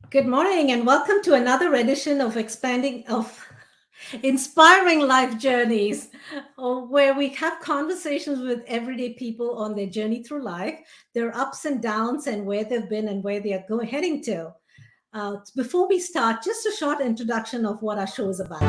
Good morning and welcome to another edition of Expanding of Inspiring Life Journeys, where we have conversations with everyday people on their journey through life, their ups and downs, and where they've been and where they are heading to. Before we start, just a short introduction of what our show is about.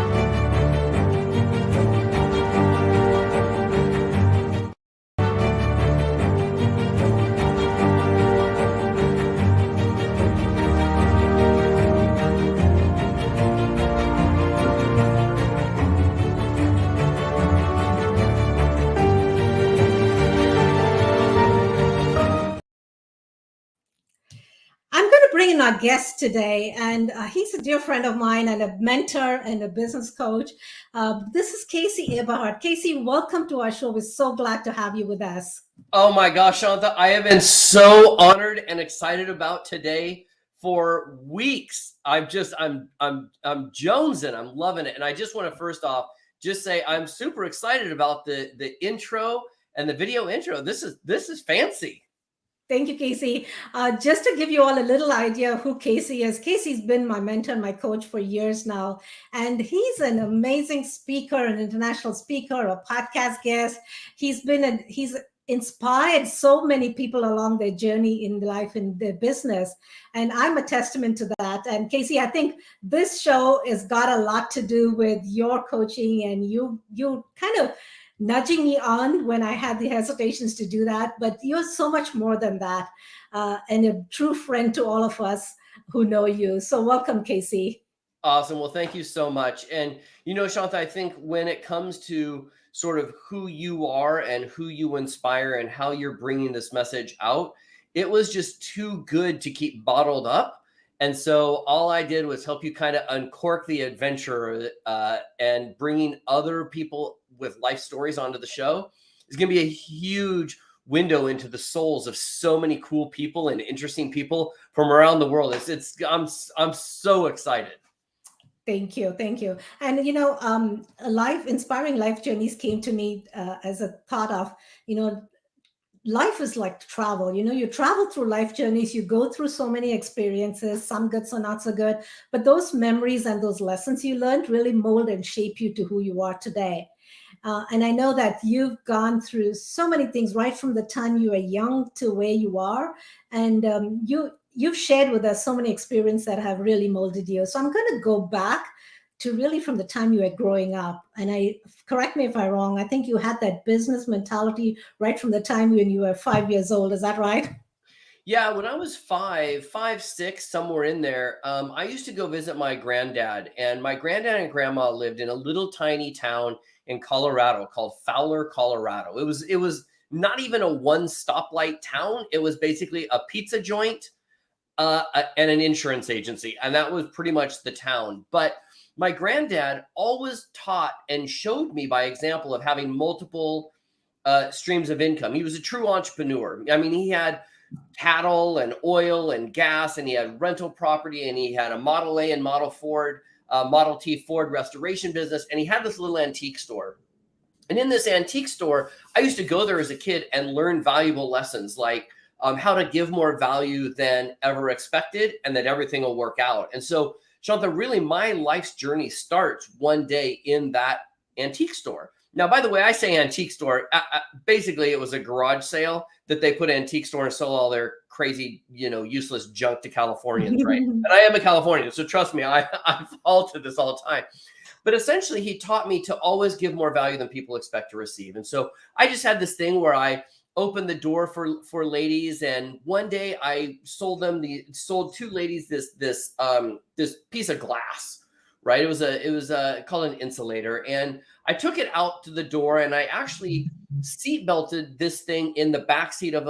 I'm going to bring in our guest today, and he's a dear friend of mine and a mentor and a business coach. This is Casey Eberhart. Casey, welcome to our show. We're so glad to have you with us. Oh my gosh, Shantha, I have been so honored and excited about today for weeks. I'm jonesing. I'm loving it. And I just want to first off just say I'm super excited about the intro and the video intro. This is fancy. Thank you, Casey. Just to give you all a little idea of who Casey is, Casey's been my mentor and my coach for years now. And he's an amazing speaker, an international speaker, a podcast guest. He's inspired so many people along their journey in life, in their business. And I'm a testament to that. And Casey, I think this show has got a lot to do with your coaching and you kind of nudging me on when I had the hesitations to do that. But you're so much more than that, and a true friend to all of us who know you. So welcome, Casey. Awesome. Well, thank you so much. And Shantha, I think when it comes to sort of who you are and who you inspire and how you're bringing this message out, it was just too good to keep bottled up. And so all I did was help you kind of uncork the adventure, and bringing other people with life stories onto the show is going to be a huge window into the souls of so many cool people and interesting people from around the world. I'm so excited. Thank you. And inspiring life journeys came to me as a thought of, life is like travel. You travel through life journeys, you go through so many experiences, some good, some not so good, but those memories and those lessons you learned really mold and shape you to who you are today. And I know that you've gone through so many things right from the time you were young to where you are. And you've shared with us so many experiences that have really molded you. So I'm going to go back to really from the time you were growing up. And correct me if I'm wrong, I think you had that business mentality right from the time when you were 5 years old. Is that right? Yeah, when I was five, 6, somewhere in there, I used to go visit my granddad, and my granddad and grandma lived in a little tiny town in Colorado called Fowler, Colorado. It was not even a one stoplight town. It was basically a pizza joint, and an insurance agency, and that was pretty much the town. But my granddad always taught and showed me by example of having multiple streams of income. He was a true entrepreneur. I mean, he had cattle and oil and gas, and he had rental property, and he had a Model A and Model T Ford restoration business, and he had this little antique store. And in this antique store, I used to go there as a kid and learn valuable lessons like how to give more value than ever expected, and that everything will work out. And so, Shantha, really my life's journey starts one day in that antique store. Now, by the way, I say antique store. Basically, it was a garage sale that they put antique store and sell all their crazy, useless junk to Californians, right? And I am a Californian, so trust me, I fall to this all the time. But essentially, he taught me to always give more value than people expect to receive. And so I just had this thing where I opened the door for ladies, and one day I sold two ladies this piece of glass, right? It was called an insulator, and I took it out to the door, and I actually seat belted this thing in the back seat of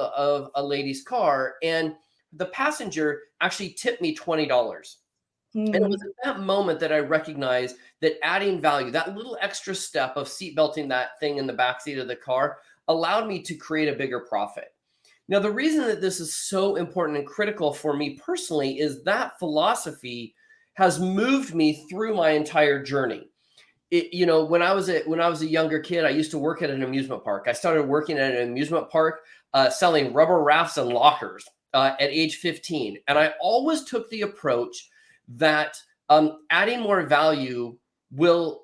a lady's car, and the passenger actually tipped me $20. And it was at that moment that I recognized that adding value, that little extra step of seat belting that thing in the backseat of the car, allowed me to create a bigger profit. Now, the reason that this is so important and critical for me personally is that philosophy has moved me through my entire journey. When I was a younger kid, I used to work at an amusement park. I started working at an amusement park, selling rubber rafts and lockers. at age 15. And I always took the approach that adding more value will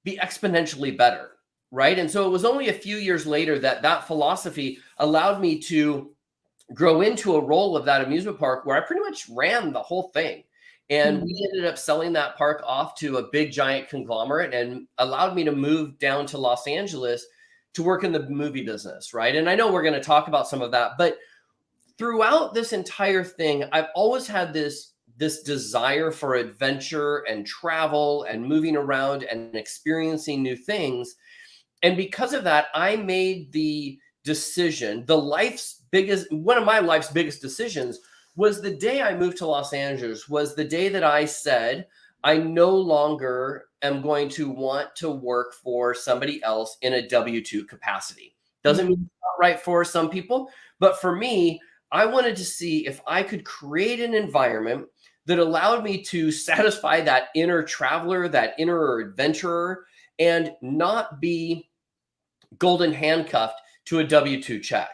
be exponentially better, right? And so it was only a few years later that that philosophy allowed me to grow into a role of that amusement park where I pretty much ran the whole thing. And we ended up selling that park off to a big giant conglomerate and allowed me to move down to Los Angeles to work in the movie business, right? And I know we're going to talk about some of that, but throughout this entire thing, I've always had this desire for adventure and travel and moving around and experiencing new things. And because of that, I made the decision, one of my life's biggest decisions was the day I moved to Los Angeles, was the day that I said, I no longer am going to want to work for somebody else in a W-2 capacity. Doesn't mean it's not right for some people, but for me, I wanted to see if I could create an environment that allowed me to satisfy that inner traveler, that inner adventurer, and not be golden handcuffed to a W-2 check.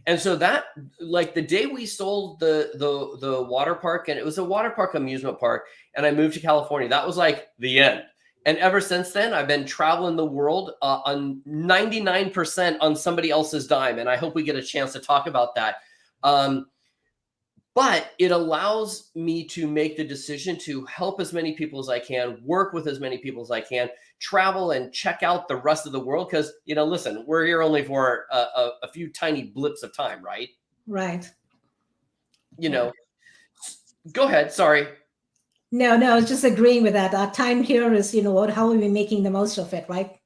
And so that, like the day we sold the water park, and it was a water park amusement park, and I moved to California, that was like the end. And ever since then, I've been traveling the world on 99% on somebody else's dime. And I hope we get a chance to talk about that. But it allows me to make the decision to help as many people as I can, work with as many people as I can, travel and check out the rest of the world. Because, listen, we're here only for a few tiny blips of time, right? Right. Go ahead. Sorry. No, I was just agreeing with that. Our time here is, how are we making the most of it, right?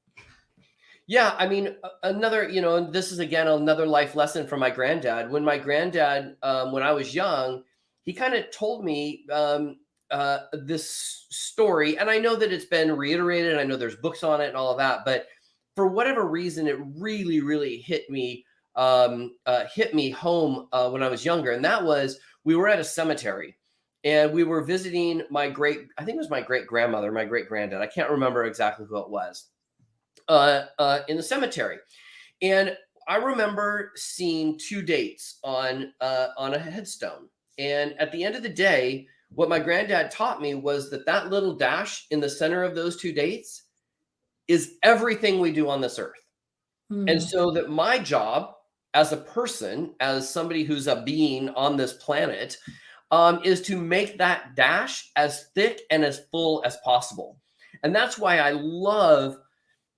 Yeah, I mean, another, and this is again another life lesson from my granddad. When my granddad, when I was young, he kind of told me this story, and I know that it's been reiterated. I know there's books on it and all of that, but for whatever reason, it really, really hit me home when I was younger. And that was, we were at a cemetery, and we were visiting I think it was my great grandmother, my great granddad. I can't remember exactly who it was. In the cemetery, and I remember seeing two dates on a headstone. And at the end of the day, what my granddad taught me was that little dash in the center of those two dates is everything we do on this earth. And so that my job as a person, as somebody who's a being on this planet, is to make that dash as thick and as full as possible. And that's why I love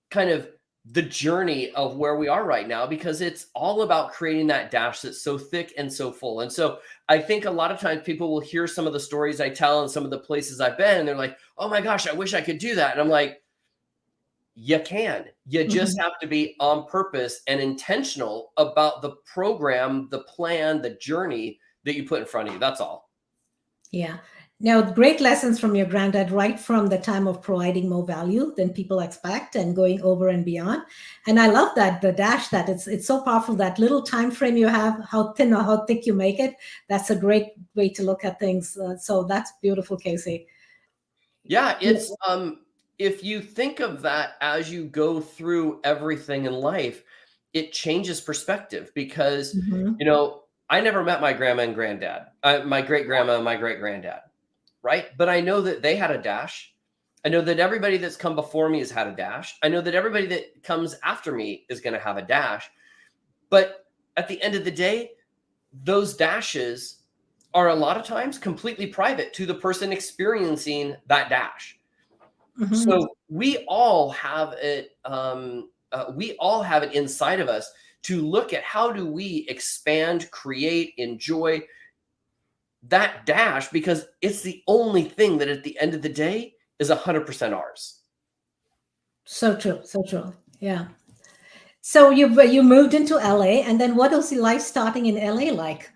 kind of the journey of where we are right now, because it's all about creating that dash that's so thick and so full. And so I think a lot of times people will hear some of the stories I tell and some of the places I've been, and they're like, oh my gosh, I wish I could do that. And I'm like, you can. You just have to be on purpose and intentional about the program, the plan, the journey that you put in front of you. That's all. Yeah. Now, great lessons from your granddad, right from the time of providing more value than people expect and going over and beyond. And I love that, the dash, that it's so powerful, that little time frame you have, how thin or how thick you make it. That's a great way to look at things. So that's beautiful, Casey. Yeah, it's if you think of that as you go through everything in life, it changes perspective, because I never met my grandma and granddad, my great grandma and my great granddad. Right? But I know that they had a dash. I know that everybody that's come before me has had a dash. I know that everybody that comes after me is going to have a dash. But at the end of the day, those dashes are a lot of times completely private to the person experiencing that dash. So we all have it. We all have it inside of us to look at how do we expand, create, enjoy that dash, because it's the only thing that at the end of the day is 100% ours. So true. Yeah. So you moved into LA, and then what was the life starting in LA like?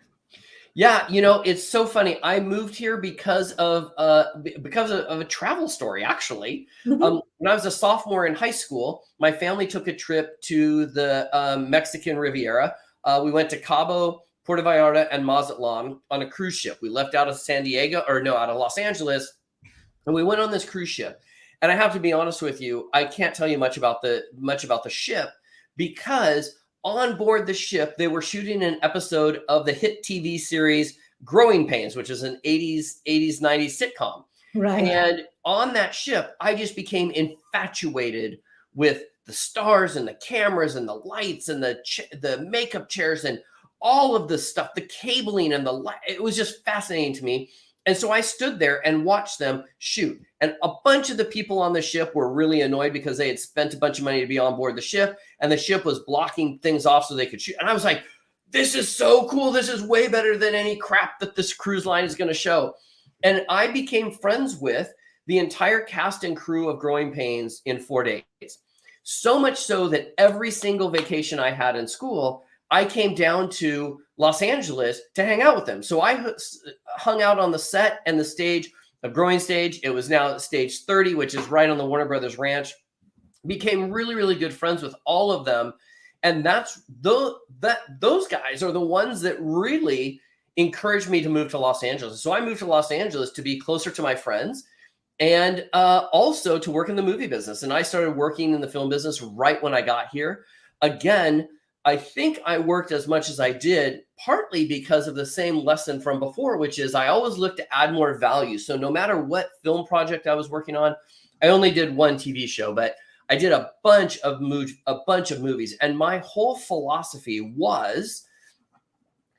Yeah, it's so funny. I moved here because of a travel story, actually. When I was a sophomore in high school, my family took a trip to the Mexican Riviera. We went to Cabo, Puerto Vallarta, and Mazatlan on a cruise ship. We left out of out of Los Angeles, and we went on this cruise ship. And I have to be honest with you, I can't tell you much about the ship, because on board the ship, they were shooting an episode of the hit TV series Growing Pains, which is an 90s sitcom. Right. And on that ship, I just became infatuated with the stars and the cameras and the lights and the makeup chairs and all of the stuff, the cabling and the light. It was just fascinating to me. And so I stood there and watched them shoot. And a bunch of the people on the ship were really annoyed because they had spent a bunch of money to be on board the ship, and the ship was blocking things off so they could shoot. And I was like, this is so cool. This is way better than any crap that this cruise line is going to show. And I became friends with the entire cast and crew of Growing Pains in 4 days. So much so that every single vacation I had in school, I came down to Los Angeles to hang out with them. So I hung out on the set and the stage of Growing Stage. It was now stage 30, which is right on the Warner Brothers Ranch. Became really, really good friends with all of them. And those guys are the ones that really encouraged me to move to Los Angeles. So I moved to Los Angeles to be closer to my friends and also to work in the movie business. And I started working in the film business right when I got here. Again, I think I worked as much as I did, partly because of the same lesson from before, which is I always look to add more value. So no matter what film project I was working on, I only did one TV show, but I did a bunch of movies. And my whole philosophy was,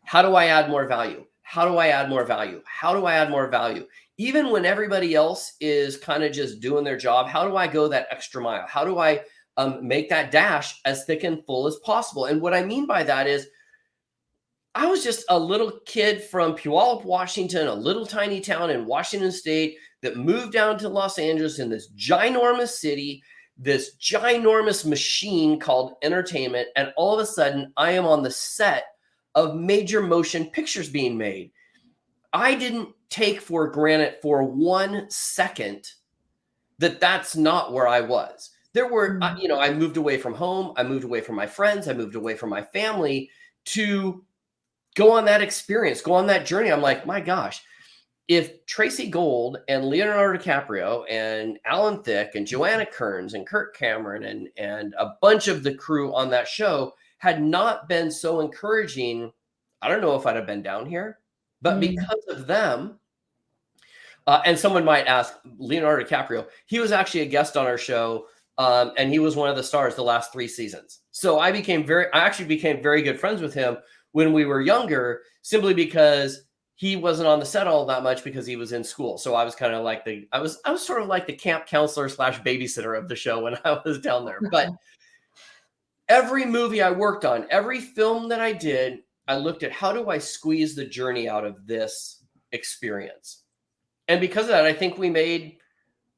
how do I add more value? How do I add more value? How do I add more value? Even when everybody else is kind of just doing their job, how do I go that extra mile? How do I make that dash as thick and full as possible? And what I mean by that is, I was just a little kid from Puyallup, Washington, a little tiny town in Washington State that moved down to Los Angeles in this ginormous city, this ginormous machine called entertainment. And all of a sudden, I am on the set of major motion pictures being made. I didn't take for granted for 1 second that that's not where I was. There were, I moved away from home. I moved away from my friends. I moved away from my family to go on that experience, go on that journey. I'm like, my gosh, if Tracy Gold and Leonardo DiCaprio and Alan Thicke and Joanna Kearns and Kirk Cameron and a bunch of the crew on that show had not been so encouraging, I don't know if I'd have been down here. But because of them, and someone might ask, Leonardo DiCaprio, he was actually a guest on our show, and he was one of the stars the last 3 seasons. So I actually became very good friends with him when we were younger, simply because he wasn't on the set all that much because he was in school. So I was kind of like I was sort of like the camp counselor / babysitter of the show when I was down there. But every movie I worked on, every film that I did, I looked at, how do I squeeze the journey out of this experience? And because of that, I think we made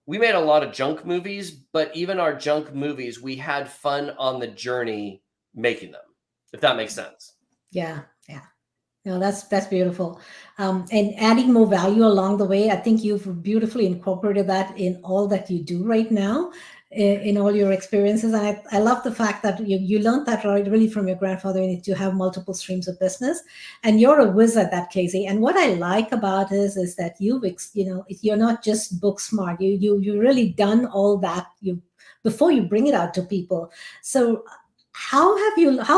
a lot of junk movies, but even our junk movies, we had fun on the journey making them, if that makes sense. Yeah. No, that's beautiful. And adding more value along the way, I think you've beautifully incorporated that in all that you do right now, in all your experiences. And I love the fact that you learned that really from your grandfather. You need to have multiple streams of business, and you're a whiz at that, Casey. And what I like about it is that you're not just book smart. You really done all that before you bring it out to people. So how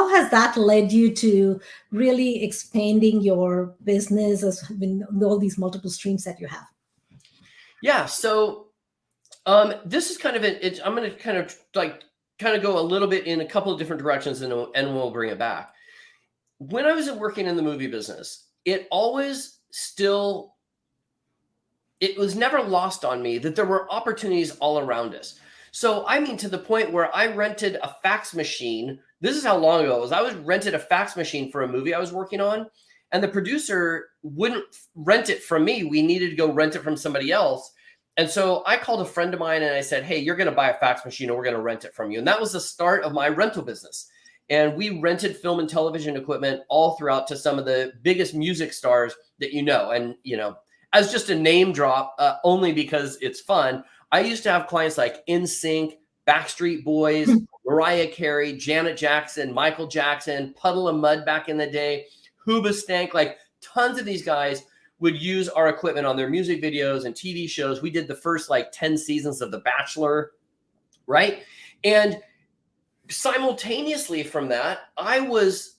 has that led you to really expanding your business with all these multiple streams that you have? Yeah. So this is kind of I'm going to kind of go a little bit in a couple of different directions, and we'll bring it back. When I was working in the movie business, it was never lost on me that there were opportunities all around us. So, I mean, to the point where I rented a fax machine. This is how long ago it was. I rented a fax machine for a movie I was working on, and the producer wouldn't rent it from me. We needed to go rent it from somebody else. And so I called a friend of mine and I said, hey, you're going to buy a fax machine and we're going to rent it from you. And that was the start of my rental business. And we rented film and television equipment all throughout to some of the biggest music stars that you know. And, as just a name drop, only because it's fun, I used to have clients like NSYNC, Backstreet Boys, Mariah Carey, Janet Jackson, Michael Jackson, Puddle of Mud back in the day, Hoobastank, like tons of these guys would use our equipment on their music videos and TV shows. We did the first 10 seasons of The Bachelor, right? And Simultaneously from that, I was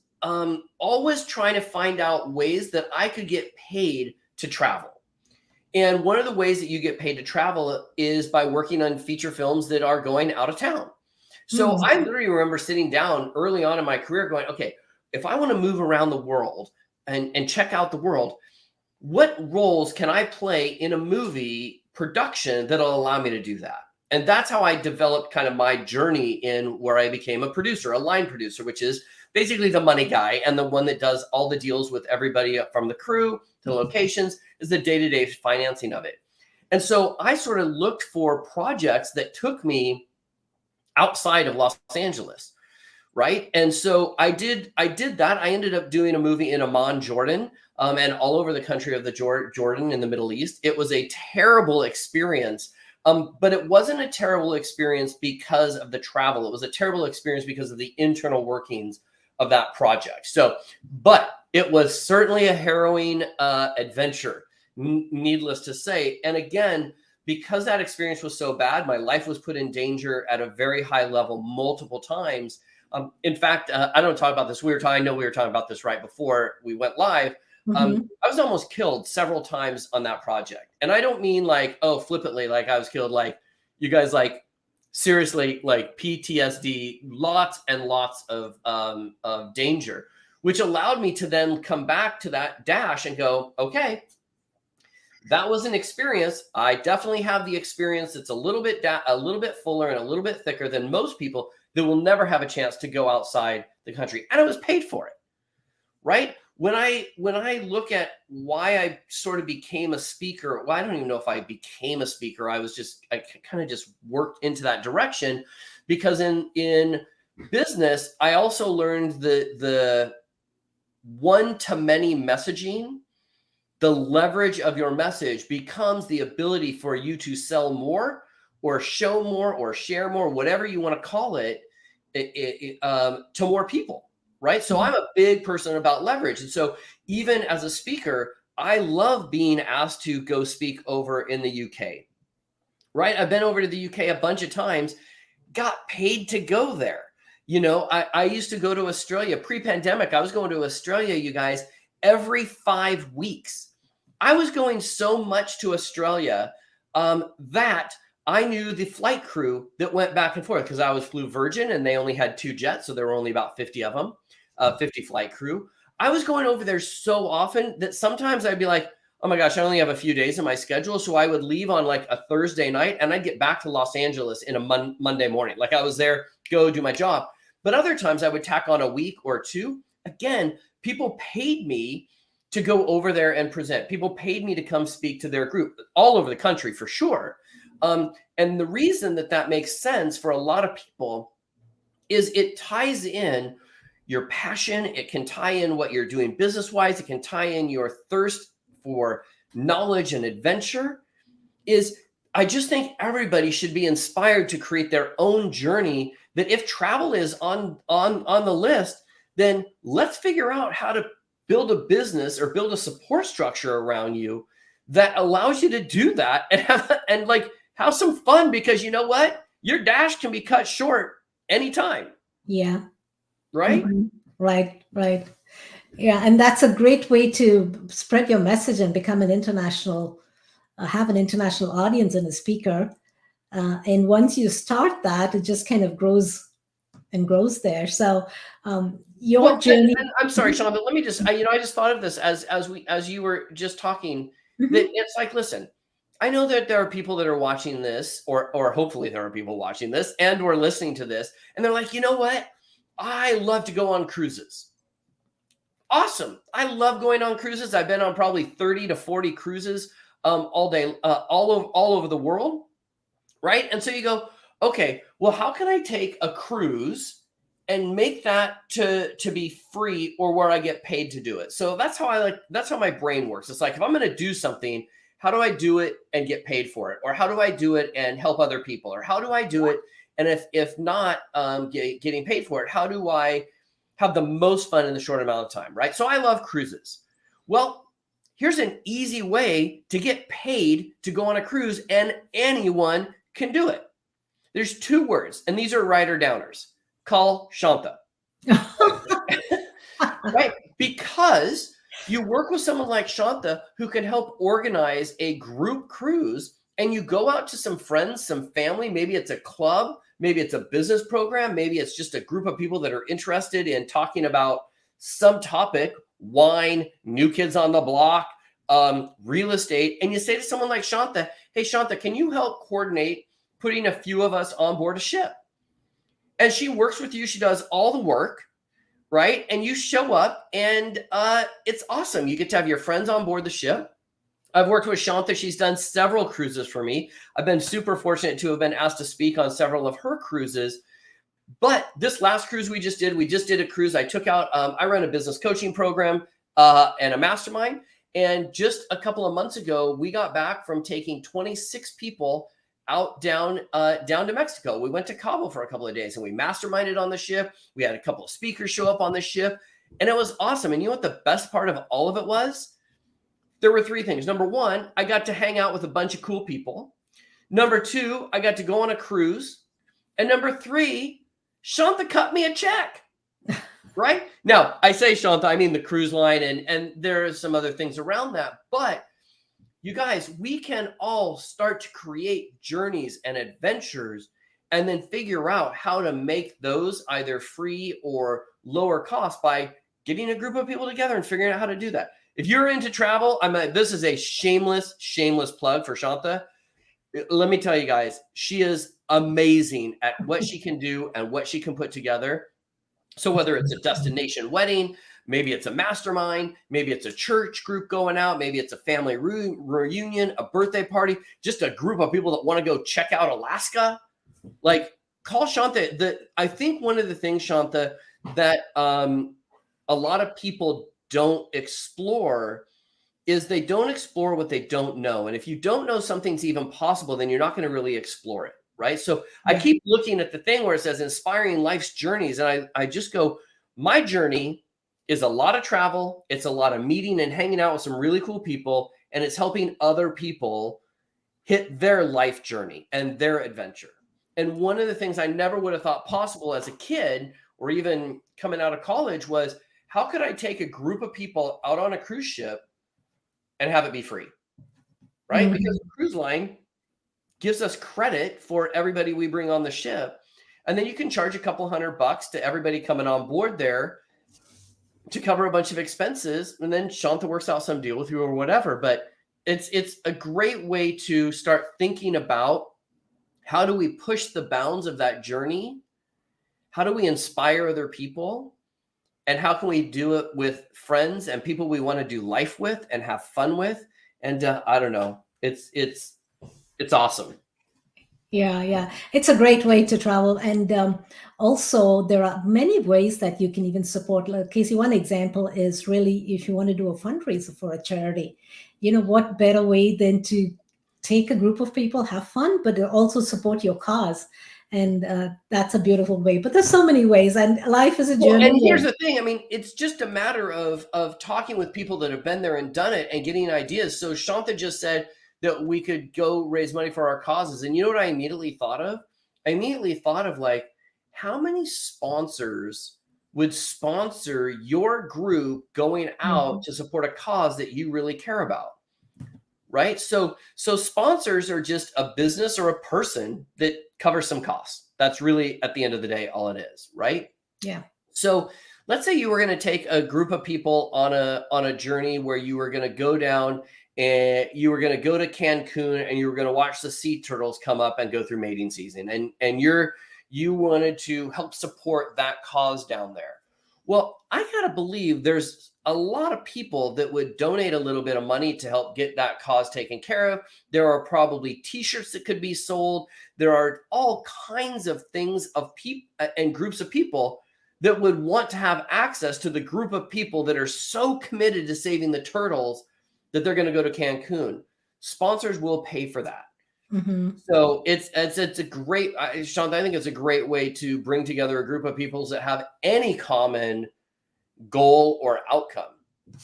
always trying to find out ways that I could get paid to travel. And one of the ways that you get paid to travel is by working on feature films that are going out of town. So Mm. I literally remember sitting down early on in my career going, okay, if I want to move around the world and check out the world, what roles can I play in a movie production that'll allow me to do that? And that's how I developed kind of my journey in where I became a producer, a line producer, which is basically the money guy and the one that does all the deals with everybody from the crew to locations, is the day-to-day financing of it. And so I sort of looked for projects that took me outside of Los Angeles, right? And so I did that. I ended up doing a movie in Amman, Jordan, and all over the country of the Jordan in the Middle East. It was a terrible experience, but it wasn't a terrible experience because of the travel. It was a terrible experience because of the internal workings of that project. So, but it was certainly a harrowing adventure, needless to say. And again, because that experience was so bad, my life was put in danger at a very high level multiple times. In fact, I don't talk about this. I know we were talking about this right before we went live. Mhm. I was almost killed several times on that project. And I don't mean like, oh, flippantly, like I was killed, like you guys, like seriously, like PTSD, lots and lots of danger, which allowed me to then come back to that dash and go, okay, that was an experience. I definitely have the experience that's a little bit fuller and a little bit thicker than most people that will never have a chance to go outside the country. And I was paid for it, right? When I look at why I sort of became a speaker, well, I don't even know if I became a speaker. I kind of just worked into that direction because in business, I also learned the one-to-many messaging. The leverage of your message becomes the ability for you to sell more or show more or share more, whatever you want to call it, to more people, right? So I'm a big person about leverage. And so even as a speaker, I love being asked to go speak over in the UK, right? I've been over to the UK a bunch of times, got paid to go there. You know, I used to go to Australia pre-pandemic. I was going to Australia, you guys, every 5 weeks. I was going so much to Australia that I knew the flight crew that went back and forth because I flew Virgin and they only had 2 jets. So there were only about 50 of them, 50 flight crew. I was going over there so often that sometimes I'd be like, oh my gosh, I only have a few days in my schedule. So I would leave on like a Thursday night and I'd get back to Los Angeles in a Monday morning. Like I was there, go do my job. But other times I would tack on a week or two. Again, people paid me to go over there and present. People paid me to come speak to their group all over the country for sure. And the reason that makes sense for a lot of people is it ties in your passion. It can tie in what you're doing business-wise. It can tie in your thirst for knowledge and adventure. I just think everybody should be inspired to create their own journey, that if travel is on the list, then let's figure out how to build a business or build a support structure around you that allows you to do that and have some fun, because you know what? Your dash can be cut short anytime. Yeah. Right? Mhm. Right, right. Yeah, and that's a great way to spread your message and become an international, have an international audience and a speaker. And once you start that, it just kind of grows and grows there. So your Well, journey. and I'm sorry, Sean, but let me just, I just thought of this as you were just talking, that Mhm. it's like, listen, I know that there are people that are watching this, or hopefully there are people watching this and or listening to this, and they're like, you know what? I love to go on cruises. Awesome. I love going on cruises. I've been on probably 30 to 40 cruises all day, all over the world. Right. And so you go, okay, well, how can I take a cruise and make that to be free, or where I get paid to do it? So that's how my brain works. It's like, if I'm going to do something, how do I do it and get paid for it? Or how do I do it and help other people? Or how do I do it? And if not getting paid for it, how do I have the most fun in the short amount of time? Right. So I love cruises. Well, here's an easy way to get paid to go on a cruise, and anyone can do it. There's 2 words, and these are writer downers: call Shantha. Right? Because you work with someone like Shantha who can help organize a group cruise, and you go out to some friends, some family, maybe it's a club, maybe it's a business program, maybe it's just a group of people that are interested in talking about some topic, wine, new kids on the block, real estate. And you say to someone like Shantha, hey, Shantha, can you help coordinate putting a few of us on board a ship? And she works with you. She does all the work, right? And you show up, and it's awesome. You get to have your friends on board the ship. I've worked with Shantha. She's done several cruises for me. I've been super fortunate to have been asked to speak on several of her cruises. But this last cruise we just did a cruise. I took out, I run a business coaching program and a mastermind. And just a couple of months ago, we got back from taking 26 people out down to Mexico. We went to Cabo for a couple of days, and we masterminded on the ship. We had a couple of speakers show up on the ship, and it was awesome. And you know what the best part of all of it was? There were three things. Number one, I got to hang out with a bunch of cool people. Number two, I got to go on a cruise. And number three, Shantha cut me a check. Right? Now, I say Shantha, I mean the cruise line, and there are some other things around that. But you guys, we can all start to create journeys and adventures and then figure out how to make those either free or lower cost by getting a group of people together and figuring out how to do that. If you're into travel, this is a shameless plug for Shantha. Let me tell you guys, she is amazing at what she can do and what she can put together. So whether it's a destination wedding, maybe it's a mastermind, maybe it's a church group going out, maybe it's a family reunion, a birthday party, just a group of people that want to go check out Alaska, like call Shantha. I think one of the things, Shantha, that a lot of people don't explore is they don't explore what they don't know. And if you don't know something's even possible, then you're not going to really explore it. Right. So I keep looking at the thing where it says inspiring life's journeys. And I just go, my journey is a lot of travel. It's a lot of meeting and hanging out with some really cool people. And it's helping other people hit their life journey and their adventure. And one of the things I never would have thought possible as a kid or even coming out of college was, how could I take a group of people out on a cruise ship and have it be free? Right? Mm-hmm. Because the cruise line gives us credit for everybody we bring on the ship. And then you can charge a couple $100 to everybody coming on board there to cover a bunch of expenses. And then Shantha works out some deal with you or whatever. But it's a great way to start thinking about, how do we push the bounds of that journey? How do we inspire other people? And how can we do it with friends and people we want to do life with and have fun with? And I don't know, it's awesome. Yeah. It's a great way to travel. And also, there are many ways that you can even support. Like, Casey, one example is really if you want to do a fundraiser for a charity, what better way than to take a group of people, have fun, but also support your cause. And that's a beautiful way. But there's so many ways, and life is a journey. And here's the thing. I mean, it's just a matter of talking with people that have been there and done it and getting ideas. So Shantha just said that we could go raise money for our causes. And you know what I immediately thought of? I immediately thought of, like, how many sponsors would sponsor your group going out to support a cause that you really care about? Right? So sponsors are just a business or a person that covers some costs. That's really, at the end of the day, all it is, right? Yeah. So let's say you were going to take a group of people on a journey where you were going to go down and you were going to go to Cancun and you were going to watch the sea turtles come up and go through mating season. And you wanted to help support that cause down there. Well, I got to believe there's a lot of people that would donate a little bit of money to help get that cause taken care of. There are probably t-shirts that could be sold. There are all kinds of things of people and groups of people that would want to have access to the group of people that are so committed to saving the turtles that they're going to go to Cancun. Sponsors will pay for that. Mm-hmm. So it's a great, Shantha, I think it's a great way to bring together a group of people that have any common goal or outcome.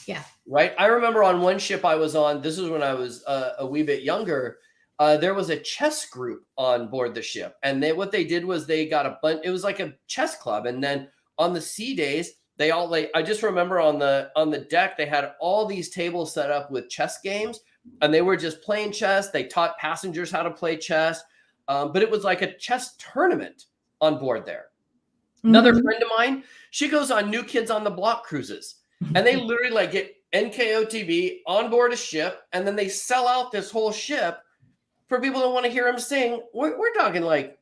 Yeah. Right. I remember on one ship I was on, this is when I was a wee bit younger. there was a chess group on board the ship, and what they did was they got a bunch. It was like a chess club, and then on the sea days, they all like. I just remember on the deck they had all these tables set up with chess games, and they were just playing chess. They taught passengers how to play chess, but it was like a chess tournament on board there. Another friend of mine, she goes on New Kids on the Block cruises, and they literally like get NKOTB on board a ship, and then they sell out this whole ship for people that want to hear them sing. We're talking like,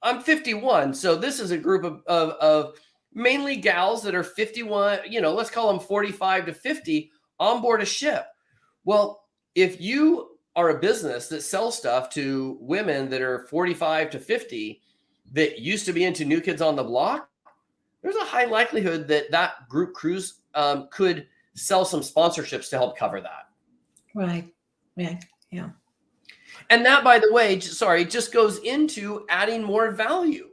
I'm 51, so this is a group of mainly gals that are 51, let's call them 45 to 50 on board a ship. Well, if you are a business that sells stuff to women that are 45 to 50 that used to be into New Kids on the Block, there's a high likelihood that group cruise could sell some sponsorships to help cover that. Right. Yeah. And that, by the way, just goes into adding more value.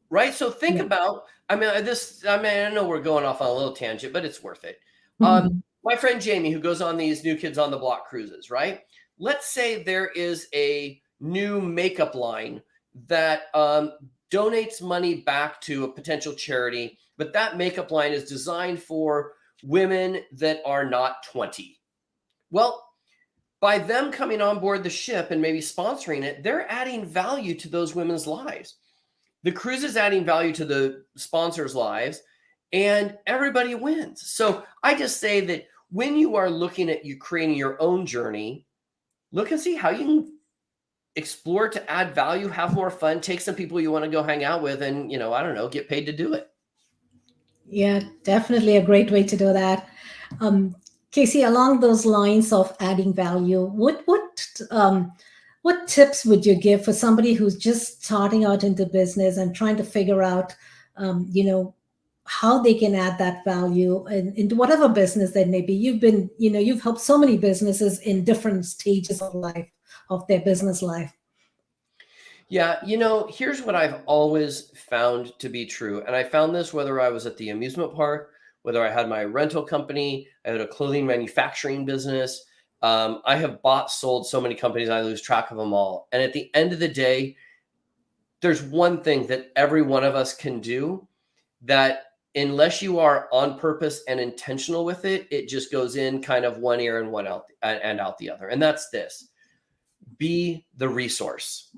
Right? So think about, I know we're going off on a little tangent, but it's worth it. My friend Jamie, who goes on these New Kids on the Block cruises, right? Let's say there is a new makeup line that donates money back to a potential charity, but that makeup line is designed for women that are not 20. Well, by them coming on board the ship and maybe sponsoring it, they're adding value to those women's lives. The cruise is adding value to the sponsors' lives, and everybody wins. So I just say that when you are looking at you creating your own journey, look and see how you can explore to add value, have more fun, take some people you want to go hang out with, and, I don't know, get paid to do it. Yeah, definitely a great way to do that. Casey, along those lines of adding value, what tips would you give for somebody who's just starting out into business and trying to figure out, how they can add that value into whatever business they may be? You've helped so many businesses in different stages of life, of their business life. Yeah, here's what I've always found to be true. And I found this whether I was at the amusement park, whether I had my rental company, I had a clothing manufacturing business. I have sold so many companies, I lose track of them all. And at the end of the day, there's one thing that every one of us can do that unless you are on purpose and intentional with it, it just goes in kind of one ear and one out and out the other. And that's this: be the resource.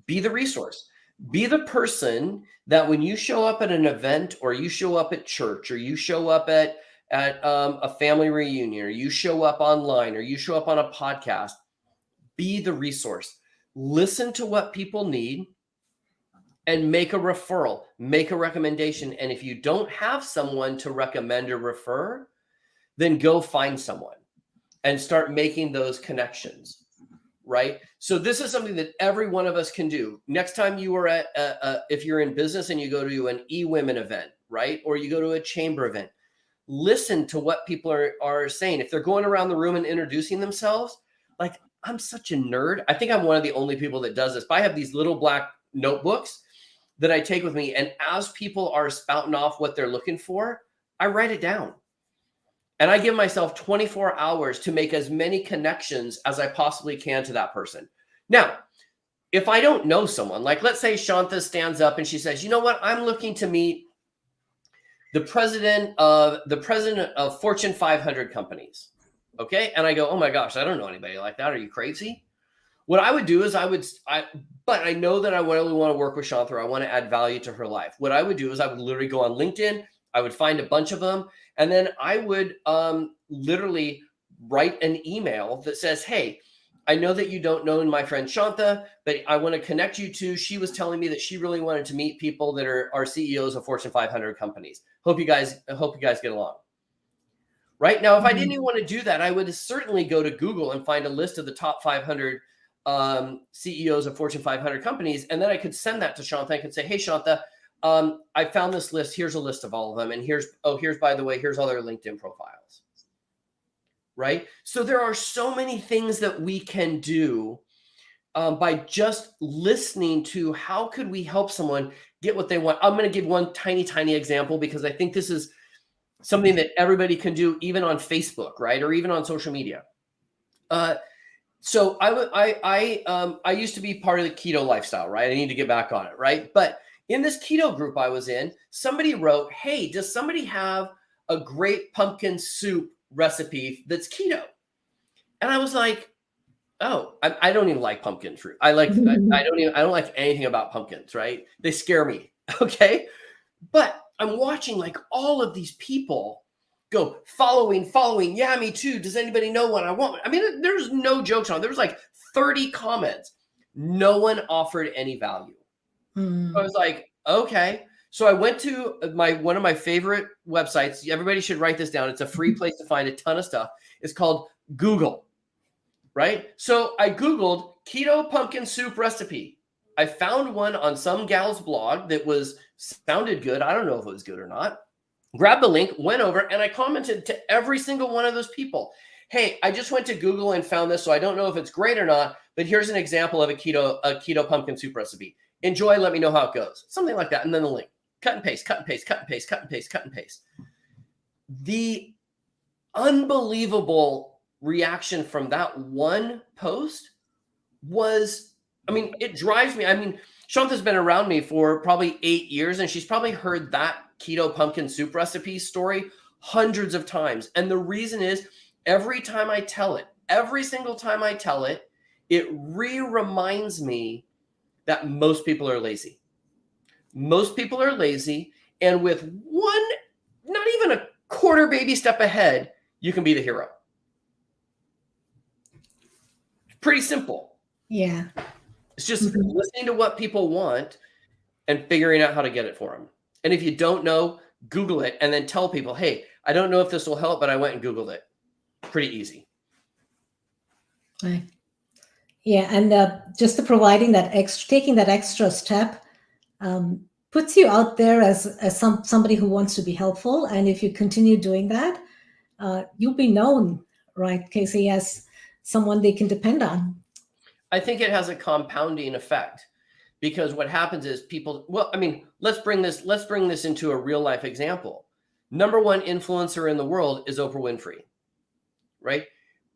Be the resource. Be the person that when you show up at an event, or you show up at church, or you show up at a family reunion, or you show up online, or you show up on a podcast, be the resource. Listen to what people need and make a referral, make a recommendation. And if you don't have someone to recommend or refer, then go find someone and start making those connections. Right? So this is something that every one of us can do. Next time you are at, if you're in business and you go to an e-women event, right? Or you go to a chamber event, listen to what people are saying. If they're going around the room and introducing themselves, like, I'm such a nerd. I think I'm one of the only people that does this, but I have these little black notebooks that I take with me. And as people are spouting off what they're looking for, I write it down. And I give myself 24 hours to make as many connections as I possibly can to that person. Now, if I don't know someone, like let's say Shantha stands up and she says, you know what, I'm looking to meet the president of Fortune 500 companies. Okay. And I go, oh my gosh, I don't know anybody like that. Are you crazy? What I would do is but I know that I really want to work with Shantha. I want to add value to her life. What I would do is I would literally go on LinkedIn. I would find a bunch of them. And then I would literally write an email that says, hey, I know that you don't know my friend Shantha, but I want to connect you to, she was telling me that she really wanted to meet people that are CEOs of Fortune 500 companies. Hope you guys get along. Right now, if I didn't even want to do that, I would certainly go to Google and find a list of the top 500 CEOs of Fortune 500 companies. And then I could send that to Shantha. I could say, hey, Shantha, I found this list. Here's a list of all of them. And here's by the way, here's all their LinkedIn profiles. Right? So there are so many things that we can do by just listening to how could we help someone get what they want. I'm going to give one tiny example because I think this is something that everybody can do, even on Facebook, right? Or even on social media. So I used to be part of the keto lifestyle, right? I need to get back on it, right? But in this keto group I was in, somebody wrote, "Hey, does somebody have a great pumpkin soup recipe that's keto?" And I was like, "Oh, I don't even like pumpkin fruit. I don't like anything about pumpkins, right? They scare me." Okay, but I'm watching like all of these people go following. Yeah, me too. Does anybody know what I want? I mean, there's no jokes on. There was like 30 comments. No one offered any value. I Mm. was like, okay. So I went to my one of my favorite websites. Everybody should write this down. It's a free place to find a ton of stuff. It's called Google, right? So I Googled keto pumpkin soup recipe. I found one on some gal's blog that sounded good. I don't know if it was good or not. Grabbed the link, went over, and I commented to every single one of those people. "Hey, I just went to Google and found this, so I don't know if it's great or not, but here's an example of a keto pumpkin soup recipe. Enjoy, let me know how it goes." Something like that. And then the link. Cut and paste, cut and paste, cut and paste, cut and paste, cut and paste. The unbelievable reaction from that one post was, I mean, it drives me. I mean, Shantha's been around me for probably 8 years, and she's probably heard that keto pumpkin soup recipe story hundreds of times. And the reason is every time I tell it, every single time I tell it, it reminds me that most people are lazy. Most people are lazy. And with one, not even a quarter baby step ahead, you can be the hero. Pretty simple. Yeah. It's just listening to what people want and figuring out how to get it for them. And if you don't know, Google it and then tell people, "Hey, I don't know if this will help, but I went and Googled it." Pretty easy. Right. Yeah, and just the providing that taking that extra step puts you out there as somebody who wants to be helpful. And if you continue doing that, you'll be known, right, Casey, as someone they can depend on. I think it has a compounding effect because what happens is people, well, I mean, let's bring this into a real life example. Number one influencer in the world is Oprah Winfrey, right?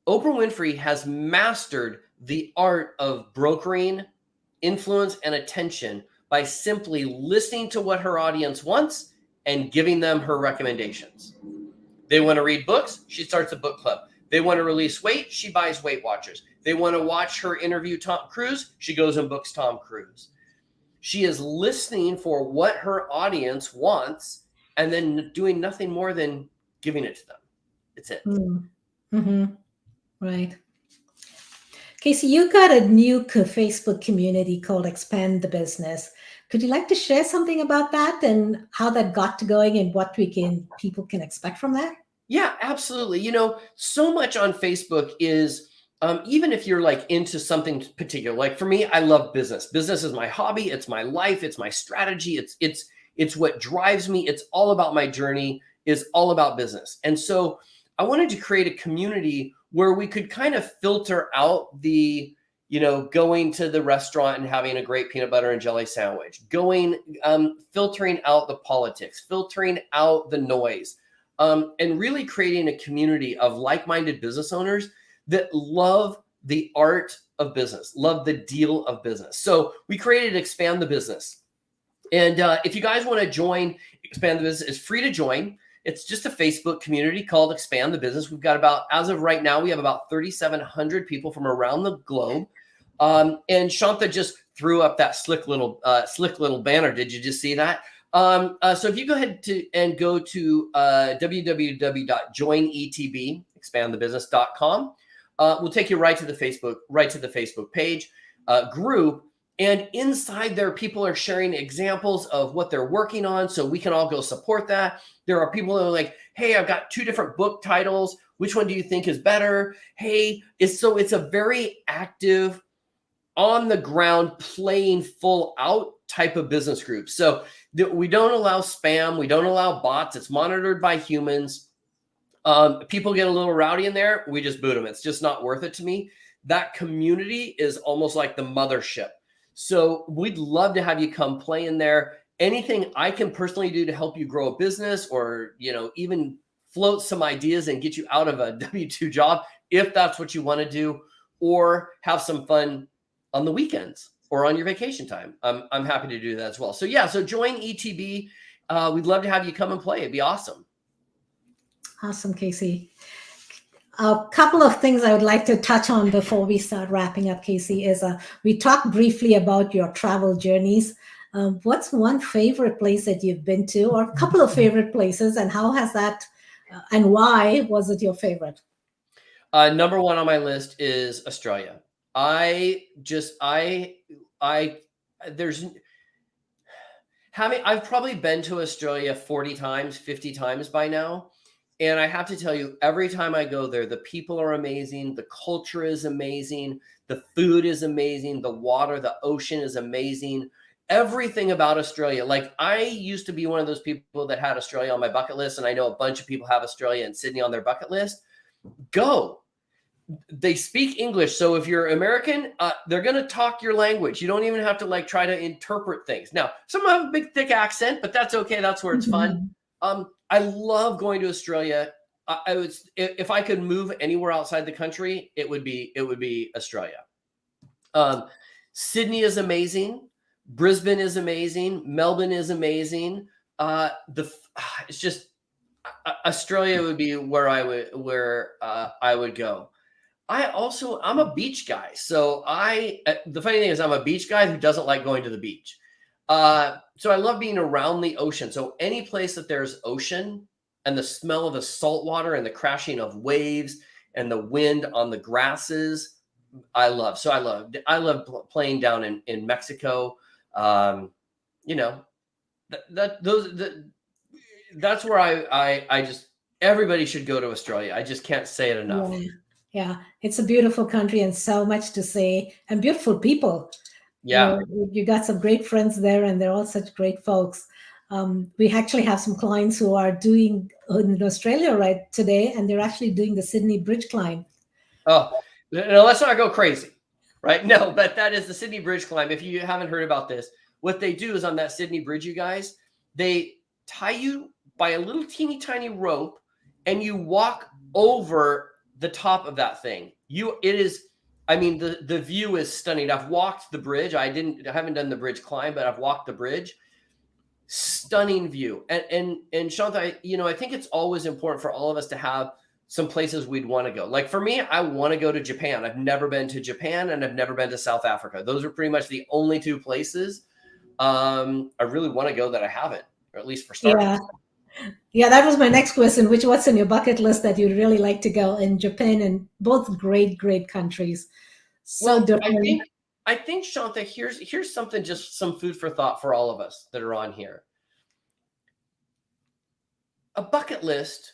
Oprah Winfrey has mastered the art of brokering influence and attention by simply listening to what her audience wants and giving them her recommendations. They want to read books, she starts a book club. They want to release weight, she buys Weight Watchers. They want to watch her interview Tom Cruise, she goes and books Tom Cruise. She is listening for what her audience wants and then doing nothing more than giving it to them. It's it. Mm-hmm. Right. Casey, you got a new Facebook community called Expand the Business. Could you like to share something about that and how that got to going and what people can expect from that? Yeah, absolutely. You know, so much on Facebook is even if you're like into something particular, like for me, I love business. Business is my hobby. It's my life. It's my strategy. It's what drives me. It's all about my journey. Is all about business. And so I wanted to create a community where we could kind of filter out the, going to the restaurant and having a great peanut butter and jelly sandwich, filtering out the politics, filtering out the noise, and really creating a community of like-minded business owners that love the art of business, love the deal of business. So we created Expand the Business. And if you guys want to join Expand the Business, it's free to join. It's just a Facebook community called Expand the Business. We've got as of right now, we have about 3,700 people from around the globe. And Shantha just threw up that slick little banner. Did you just see that? So if you go ahead and go to www.joinetbexpandthebusiness.com, we'll take you right to the Facebook page group. And inside there, people are sharing examples of what they're working on, so we can all go support that. There are people that are like, "Hey, I've got 2 different book titles. Which one do you think is better?" Hey, it's a very active, on the ground, playing full out type of business group. So we don't allow spam. We don't allow bots. It's monitored by humans. People get a little rowdy in there, we just boot them. It's just not worth it to me. That community is almost like the mothership. So we'd love to have you come play in there. Anything I can personally do to help you grow a business or, even float some ideas and get you out of a W-2 job, if that's what you want to do, or have some fun on the weekends or on your vacation time. I'm happy to do that as well. So yeah, so join ETB. We'd love to have you come and play. It'd be awesome. Awesome, Casey. A couple of things I would like to touch on before we start wrapping up, Casey, is we talked briefly about your travel journeys. What's one favorite place that you've been to, or a couple of favorite places, and how has that, and why was it your favorite? Number one on my list is Australia. I've probably been to Australia 40 times, 50 times by now. And I have to tell you, every time I go there, the people are amazing. The culture is amazing. The food is amazing. The water, the ocean is amazing. Everything about Australia. Like, I used to be one of those people that had Australia on my bucket list. And I know a bunch of people have Australia and Sydney on their bucket list. Go. They speak English. So if you're American, they're going to talk your language. You don't even have to like try to interpret things. Now, some have a big, thick accent, but that's okay. That's where it's fun. I love going to Australia. If I could move anywhere outside the country, it would be Australia. Sydney is amazing. Brisbane is amazing. Melbourne is amazing. It's just Australia would be where I would go. I'm a beach guy. So the funny thing is I'm a beach guy who doesn't like going to the beach. So I love being around the ocean. So any place that there's ocean and the smell of the salt water and the crashing of waves and the wind on the grasses, I love. So I love playing down in Mexico. That's where I just, everybody should go to Australia. I just can't say it enough. Yeah. It's a beautiful country and so much to say, and beautiful people. Yeah. You got some great friends there, and they're all such great folks. We actually have some clients who are doing in Australia right today, and they're actually doing the Sydney Bridge climb. Oh, no, let's not go crazy, right? No, but that is the Sydney Bridge climb. If you haven't heard about this, what they do is on that Sydney Bridge, you guys, they tie you by a little teeny tiny rope, and you walk over the top of that thing. The view is stunning. I've walked the bridge. I haven't done the bridge climb, but I've walked the bridge. Stunning view. And Shantha, I think it's always important for all of us to have some places we'd want to go. Like for me, I want to go to Japan. I've never been to Japan, and I've never been to South Africa. Those are pretty much the only two places I really want to go that I haven't, or at least for starters. Yeah, that was my next question. What's in your bucket list that you'd really like to go in Japan? And both great, great countries. So different. I think Shantha, here's something, just some food for thought for all of us that are on here. A bucket list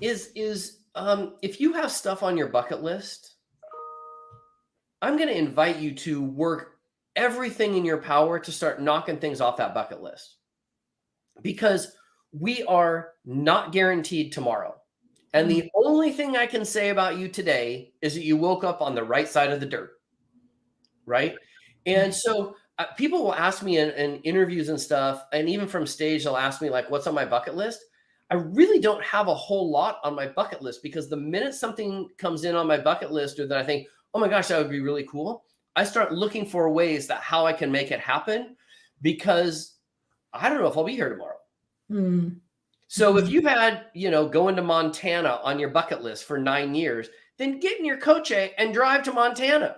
is if you have stuff on your bucket list, I'm going to invite you to work everything in your power to start knocking things off that bucket list, because we are not guaranteed tomorrow. And the only thing I can say about you today is that you woke up on the right side of the dirt, right? And so people will ask me in interviews and stuff, and even from stage, they'll ask me like, what's on my bucket list? I really don't have a whole lot on my bucket list, because the minute something comes in on my bucket list, or that I think, oh my gosh, that would be really cool, I start looking for ways that how I can make it happen, because I don't know if I'll be here tomorrow. So if you've had, going to Montana on your bucket list for 9 years, then get in your coach and drive to Montana.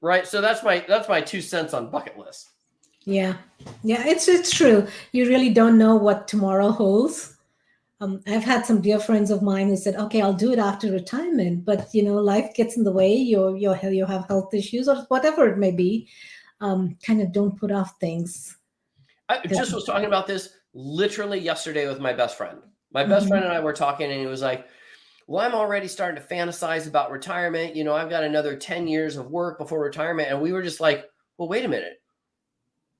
Right. So that's my 2 cents on bucket list. Yeah. It's true. You really don't know what tomorrow holds. I've had some dear friends of mine who said, "Okay, I'll do it after retirement," but life gets in the way. You have health issues or whatever it may be. Kind of don't put off things. I just was talking about this literally yesterday with my best friend. My best friend and I were talking, and he was like, well, I'm already starting to fantasize about retirement. I've got another 10 years of work before retirement. And we were just like, well, wait a minute.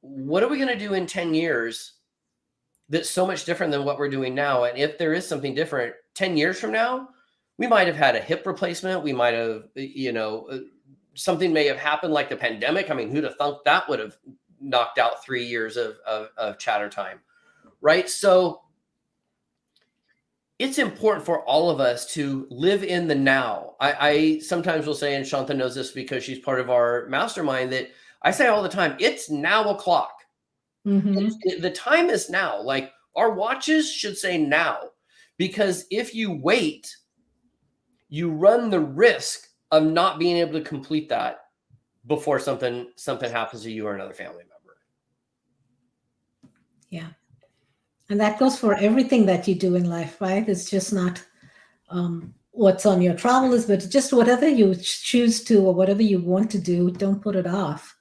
What are we going to do in 10 years that's so much different than what we're doing now? And if there is something different 10 years from now, we might have had a hip replacement. We might have, something may have happened like the pandemic. I mean, who'd have thunk that would have knocked out 3 years of chatter time, right? So it's important for all of us to live in the now. I sometimes will say, and Shantha knows this because she's part of our mastermind, that I say all the time, it's now o'clock. Mm-hmm. The time is now. Like our watches should say now, because if you wait, you run the risk of not being able to complete that before something happens to you or another family member. Yeah. And that goes for everything that you do in life, right? It's just not what's on your travel list, but just whatever you choose to or whatever you want to do, don't put it off.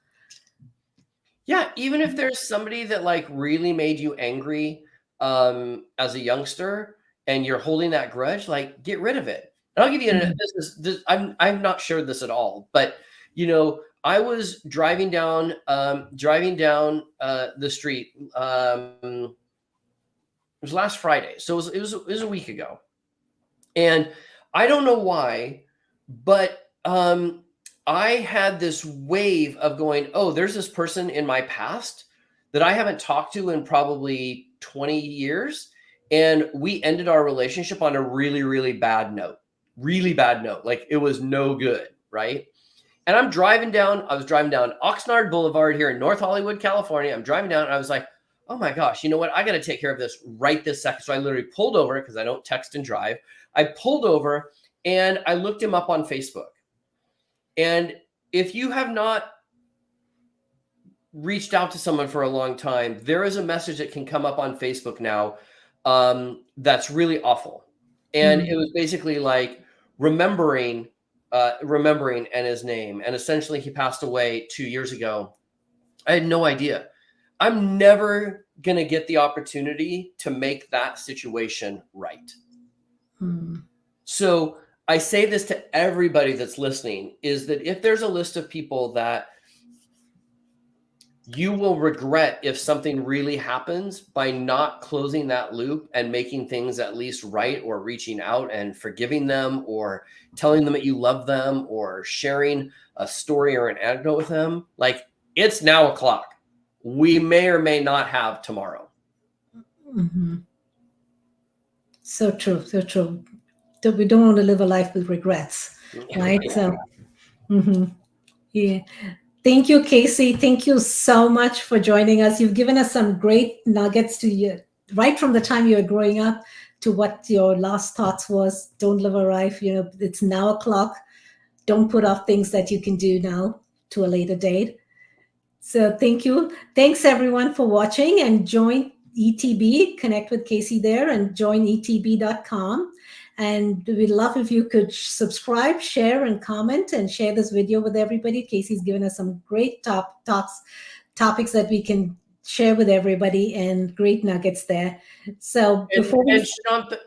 Yeah, even if there's somebody that like really made you angry as a youngster and you're holding that grudge, like get rid of it. And I'll give you Mhm. I've not shared this at all, but you know, I was driving down the street. It was last Friday, so it was a week ago, and I don't know why, but I had this wave of going, oh, there's this person in my past that I haven't talked to in probably 20 years. And we ended our relationship on a really, really bad note. Really bad note. Like it was no good. Right. And I was driving down Oxnard Boulevard here in North Hollywood, California. I'm driving down and I was like, oh my gosh, you know what? I got to take care of this right this second. So I literally pulled over because I don't text and drive. I pulled over and I looked him up on Facebook. And if you have not reached out to someone for a long time, there is a message that can come up on Facebook now that's really awful. And it Mm. was basically like remembering and his name. And essentially he passed away 2 years ago. I had no idea. I'm never going to get the opportunity to make that situation right. Mm. So I say this to everybody that's listening, is that if there's a list of people that you will regret if something really happens by not closing that loop and making things at least right, or reaching out and forgiving them, or telling them that you love them, or sharing a story or an anecdote with them, like it's now o'clock. We may or may not have tomorrow. Mm-hmm. So true. So true. We don't want to live a life with regrets, right? So, mhm. Yeah. Thank you, Casey. Thank you so much for joining us. You've given us some great nuggets to you right from the time you were growing up to what your last thoughts was. Don't live a life. It's now o'clock. Don't put off things that you can do now to a later date. So thank you. Thanks everyone for watching, and join ETB, connect with Casey there, and join etb.com. And we'd love if you could subscribe, share, and comment, and share this video with everybody. Casey's given us some great topics that we can share with everybody, and great nuggets there. So And before we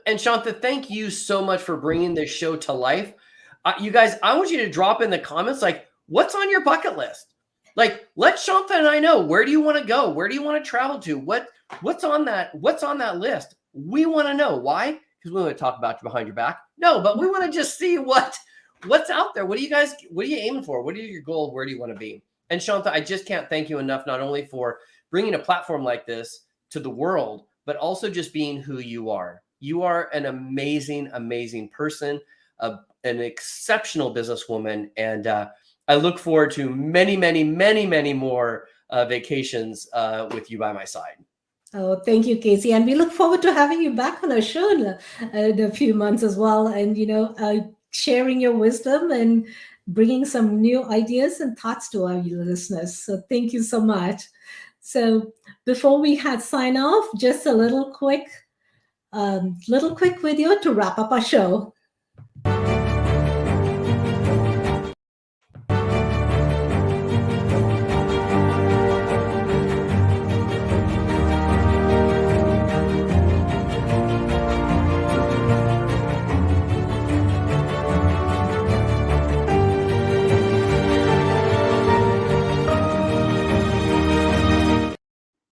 Shantha, thank you so much for bringing this show to life. You guys, I want you to drop in the comments like, what's on your bucket list? Like, let Shantha and I know, where do you want to go? Where do you want to travel to? What's on that list? We want to know. Why? Because we want to talk about you behind your back. No, but we want to just see what's out there. What are you aiming for? What are your goals? Where do you want to be? And Shantha, I just can't thank you enough, not only for bringing a platform like this to the world, but also just being who you are. You are an amazing, amazing person, an exceptional businesswoman, and I look forward to many, many, many, many more vacations with you by my side. Oh, thank you, Casey. And we look forward to having you back on our show in a few months as well. And, sharing your wisdom and bringing some new ideas and thoughts to our listeners. So thank you so much. So before we had sign off, just a little quick video to wrap up our show.